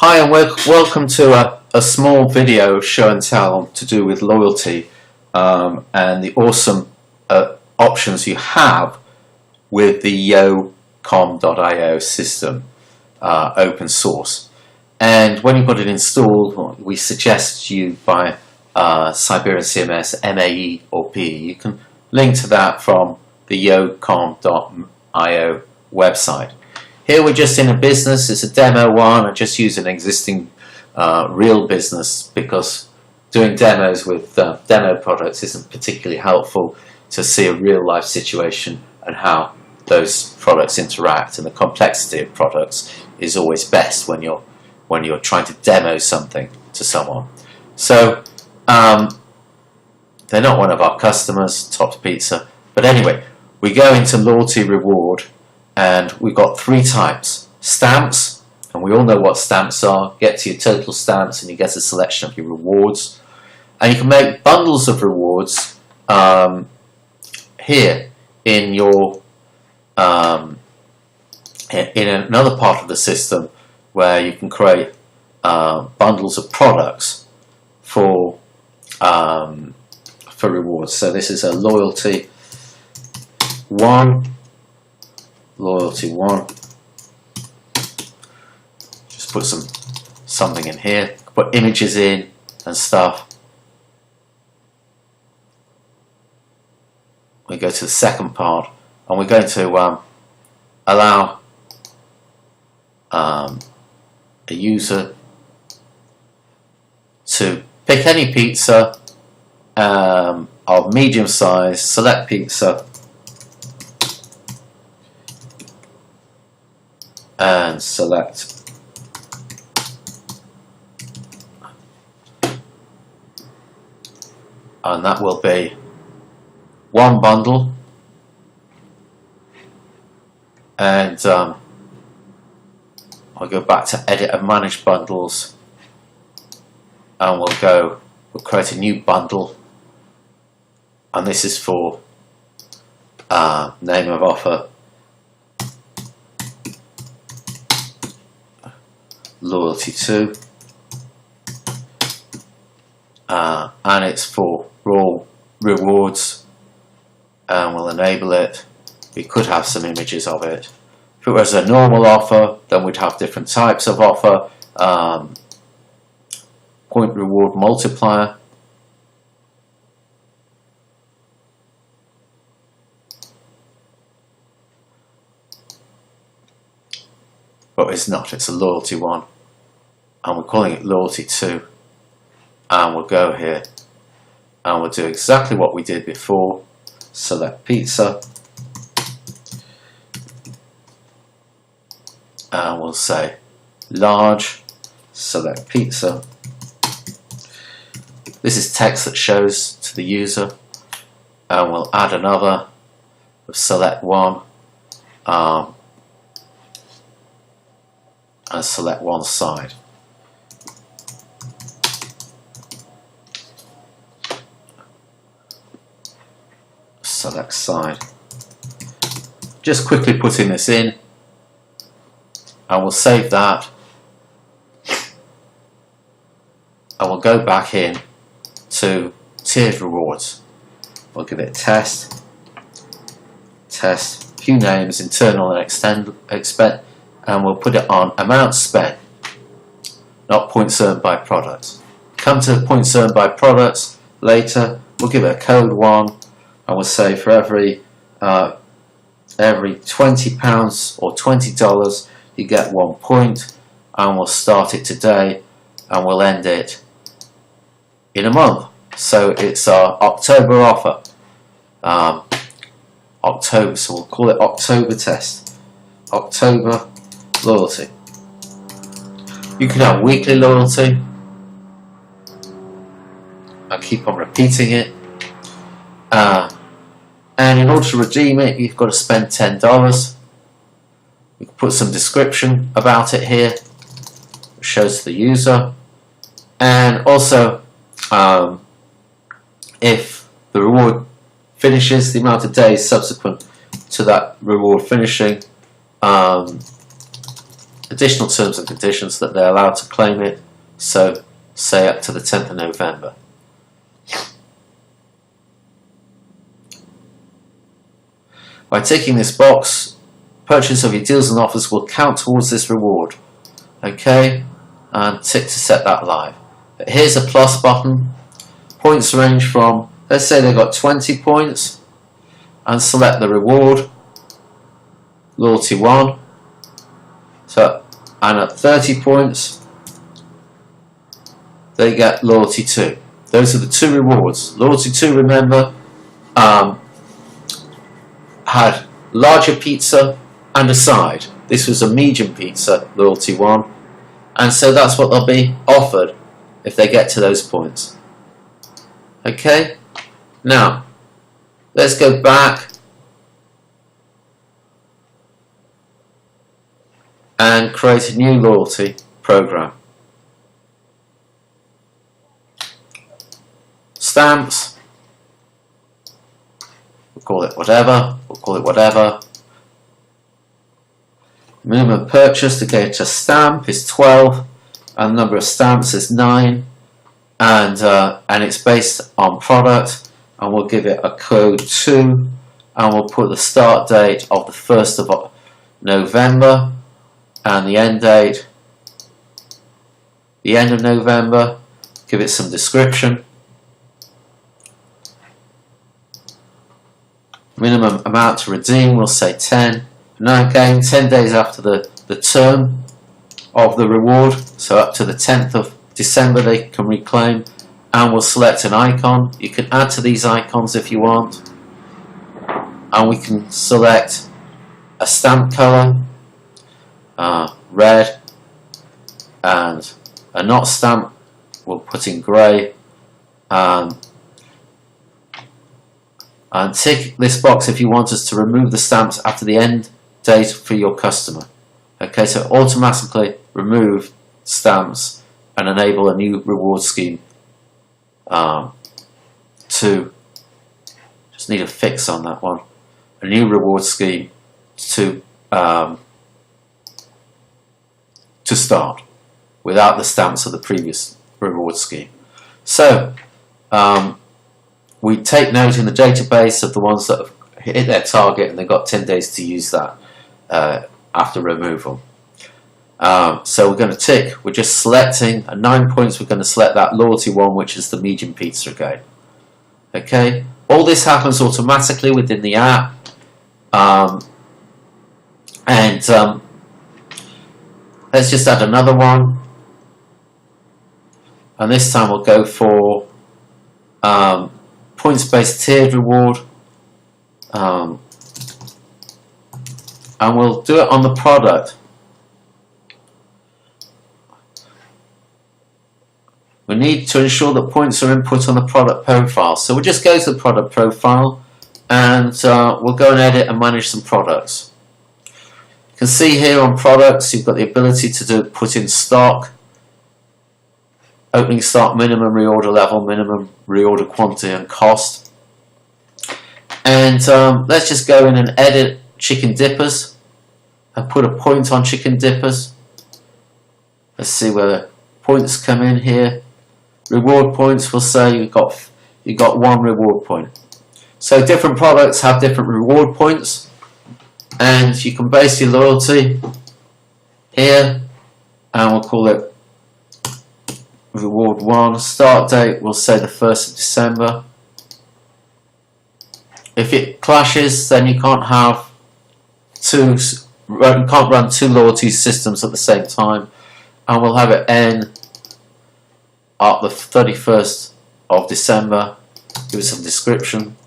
Hi and welcome to a small video show and tell to do with loyalty and the awesome options you have with the Yo.com.io system, open source. And when you've got it installed, we suggest you buy Siberian CMS MAE or PE. You can link to that from the Yo.com.io website. Here we're just in a business, it's a demo one. I just use an existing real business because doing demos with demo products isn't particularly helpful to see a real life situation and how those products interact, and the complexity of products is always best when you're trying to demo something to someone. So they're not one of our customers, Tops Pizza, but anyway, we go into loyalty reward. And we've got three types. Stamps, and we all know what stamps are. Get to your total stamps and you get a selection of your rewards. And you can make bundles of rewards here in your in another part of the system where you can create bundles of products for rewards. So this is a loyalty one. Loyalty one. Just put something in here. Put images in and stuff. We go to the second part, and we're going to allow a user to pick any pizza of medium size, select pizza, and select and that will be one bundle, and I'll go back to edit and manage bundles, and we'll create a new bundle, and this is for name of offer, loyalty 2, and it's for raw rewards, and we'll enable it. We could have some images of it. If it was a normal offer, then we'd have different types of offer. Point reward multiplier, but it's not, it's a loyalty one, and we're calling it loyalty 2, and we'll go here and we'll do exactly what we did before. Select pizza, and we'll say large, select pizza. This is text that shows to the user, and we'll add another, select one, and select one side. Select side. Just quickly putting this in, and we'll save that, and we'll go back in to tiered rewards. We'll give it test, few names, internal and expend, and we'll put it on amount spent, not points earned by products. Come to points earned by products later. We'll give it a code 1, and we'll say for every £20 or $20 you get 1 point, and we'll start it today and we'll end it in a month. So it's our October offer. October, so we'll call it October test. October loyalty. You can have weekly loyalty. I keep on repeating it. And in order to redeem it, you've got to spend $10. We can put some description about it here, which shows to the user. And also, if the reward finishes, the amount of days subsequent to that reward finishing additional terms and conditions that they're allowed to claim it, so say up to the 10th of November. By ticking this box, purchase of your deals and offers will count towards this reward. Okay, and tick to set that live. But here's a plus button. Points range from, let's say they've got 20 points, and select the reward, Loyalty 1. So, and at 30 points, they get Loyalty 2. Those are the two rewards. Loyalty 2, remember, had larger pizza and a side. This was a medium pizza, Loyalty 1, and so that's what they'll be offered if they get to those points. Okay, now let's go back and create a new loyalty program. Stamps, we'll call it whatever, Minimum purchase to get a stamp is 12, and the number of stamps is 9, and it's based on product, and we'll give it a code 2, and we'll put the start date of the 1st of November and the end date, the end of November. Give it some description. Minimum amount to redeem, we'll say 10. Now again, 10 days after the term of the reward, so up to the 10th of December they can reclaim, and we'll select an icon. You can add to these icons if you want, and we can select a stamp colour, red, and a not stamp we'll put in grey, and tick this box if you want us to remove the stamps after the end date for your customer. Okay, so automatically remove stamps and enable a new reward scheme just need a fix on that one, a new reward scheme to start without the stamps of the previous reward scheme. So we take note in the database of the ones that have hit their target and they've got 10 days to use that after removal. So we're going to tick, we're just selecting at 9 points, we're going to select that loyalty one, which is the medium pizza again. Okay, all this happens automatically within the app, let's just add another one, and this time we'll go for points-based tiered reward, and we'll do it on the product. We need to ensure that points are input on the product profile, so we'll just go to the product profile and we'll go and edit and manage some products. You can see here on products you've got the ability to put in stock, opening stock, minimum reorder level, minimum reorder quantity and cost. And let's just go in and edit chicken dippers and put a point on chicken dippers. Let's see where the points come in here. Reward points, we'll say you got 1 reward point. So different products have different reward points, and you can base your loyalty here, and we'll call it reward 1. Start date, we'll say the 1st of December. If it clashes, then you can't have you can't run two loyalty systems at the same time, and we'll have it end at the 31st of December. Give it some description.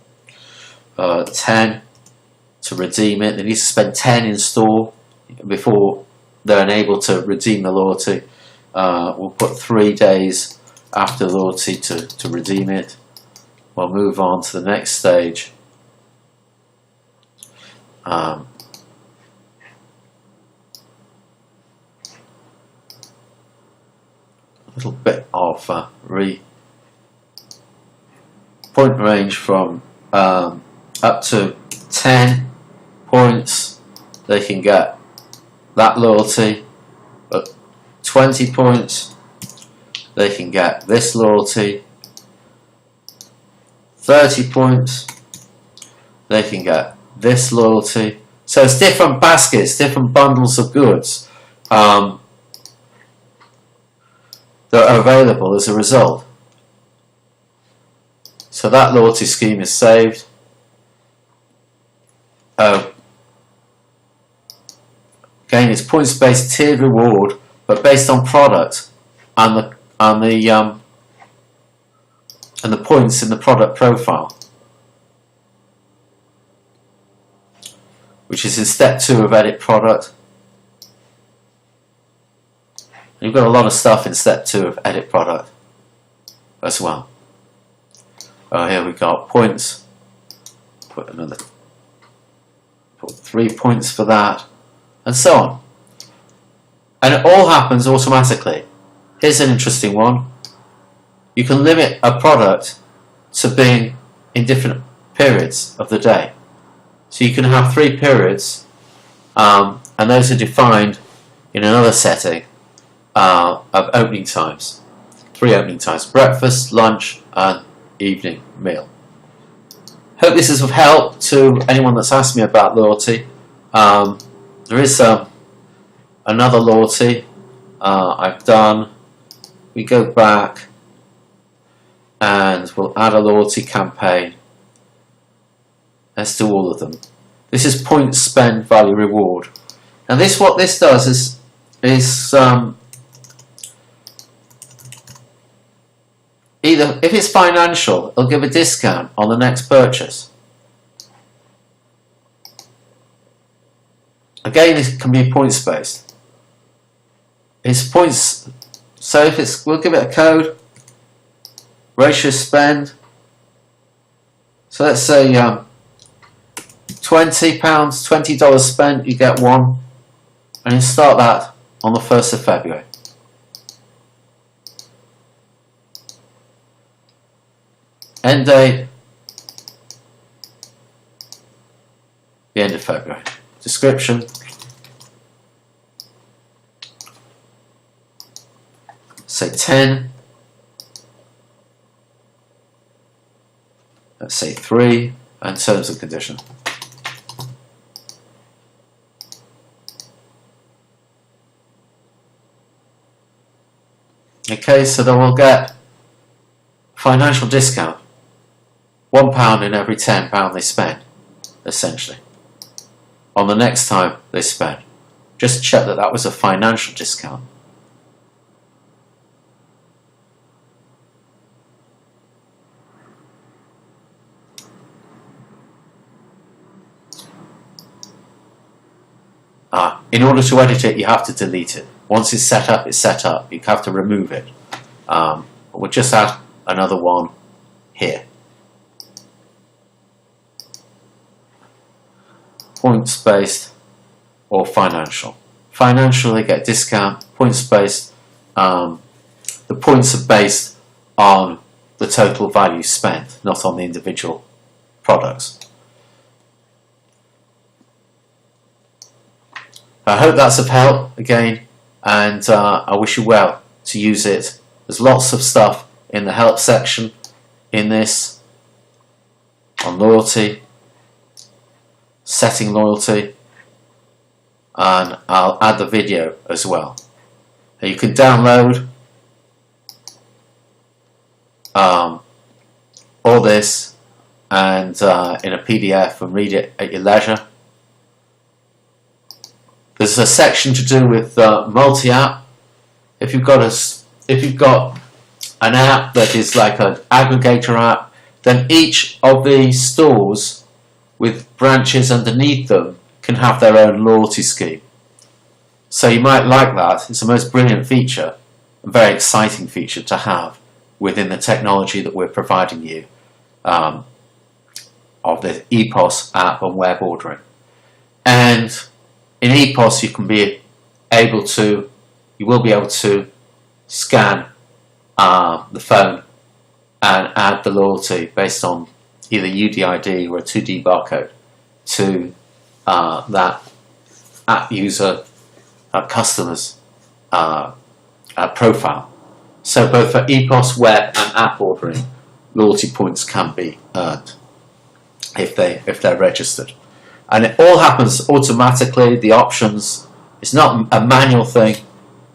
10 to redeem it. They need to spend 10 in store before they're able to redeem the loyalty. We'll put 3 days after loyalty to redeem it. We'll move on to the next stage. A little bit of point range from up to 10 points. They can get that loyalty, At 20 points, they can get this loyalty. 30 points, they can get this loyalty. So it's different baskets, different bundles of goods that are available as a result. So that loyalty scheme is saved. Again, it's points-based tiered reward, but based on product and the points in the product profile, which is in step 2 of edit product. You've got a lot of stuff in step 2 of edit product as well. Here we got points. Put 3 points for that, and so on. And it all happens automatically. Here's an interesting one. You can limit a product to being in different periods of the day. So you can have 3 periods, and those are defined in another setting of opening times. 3 opening times: breakfast, lunch, and evening meal. Hope this is of help to anyone that's asked me about loyalty. There is another loyalty I've done. We go back and we'll add a loyalty campaign. Let's do all of them. This is points, spend, value, reward. And what this does is either, if it's financial, it'll give a discount on the next purchase. Again, it can be points based. It's points, so if it's, we'll give it a code, ratio spend. So let's say £20, $20 spent, you get 1, and you start that on the 1st of February. End date, the end of February. Description, say 10, let's say 3, and terms and conditions. Okay, so then we'll get financial discount. £1 in every £10 they spend, essentially, on the next time they spend. Just check that that was a financial discount. In order to edit it, you have to delete it. Once it's set up, it's set up. You have to remove it. We'll just add another one here. Points based or financial. Financial, they get discount. Points based, the points are based on the total value spent, not on the individual products. I hope that's of help again, and I wish you well to use it. There's lots of stuff in the help section in this on loyalty, setting loyalty, and I'll add the video as well. And you can download all this and in a PDF and read it at your leisure. There's a section to do with multi-app. If you've got an app that is like an aggregator app, then each of the stores with branches underneath them can have their own loyalty scheme. So you might like that. It's the most brilliant feature, a very exciting feature to have within the technology that we're providing you of the EPOS app on web ordering. And in EPOS you will be able to scan the phone and add the loyalty based on either UDID or a 2D barcode to that app user customer's profile. So both for EPOS web and app ordering, loyalty points can be earned if they're registered. And it all happens automatically. The options, it's not a manual thing,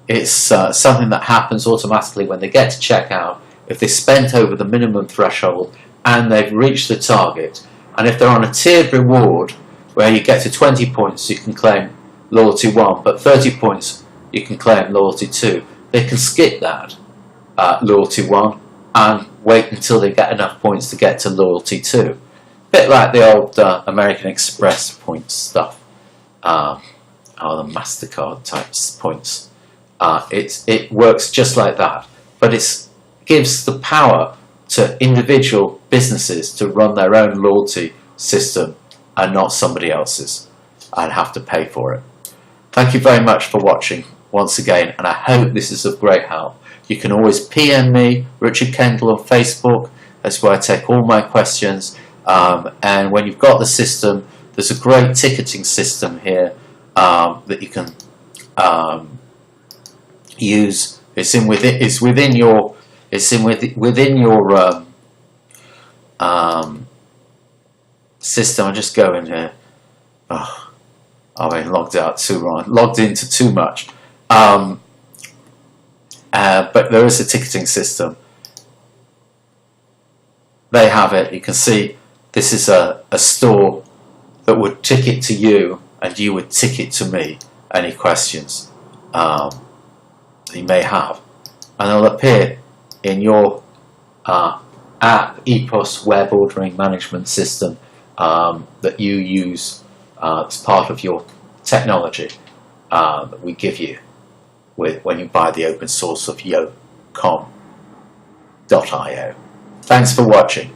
it's something that happens automatically when they get to checkout. If they spent over the minimum threshold and they've reached the target, and if they're on a tiered reward where you get to 20 points you can claim Loyalty 1, but 30 points you can claim Loyalty 2, they can skip that Loyalty 1 and wait until they get enough points to get to Loyalty 2. Bit like the old American Express points stuff, or the MasterCard type points. It works just like that, but it gives the power to individual businesses to run their own loyalty system and not somebody else's and have to pay for it. Thank you very much for watching once again, and I hope this is of great help. You can always PM me, Richard Kendall, on Facebook. That's where I take all my questions. And when you've got the system, there's a great ticketing system here that you can use. It's within your system. I just go in here. Oh, I've been logged into too much. But there is a ticketing system. They have it. You can see this is a store that would ticket to you, and you would ticket to me any questions you may have, and they'll appear in your app, EPOS web ordering management system that you use as part of your technology that we give you when you buy the open source of yo.com.io. Thanks for watching.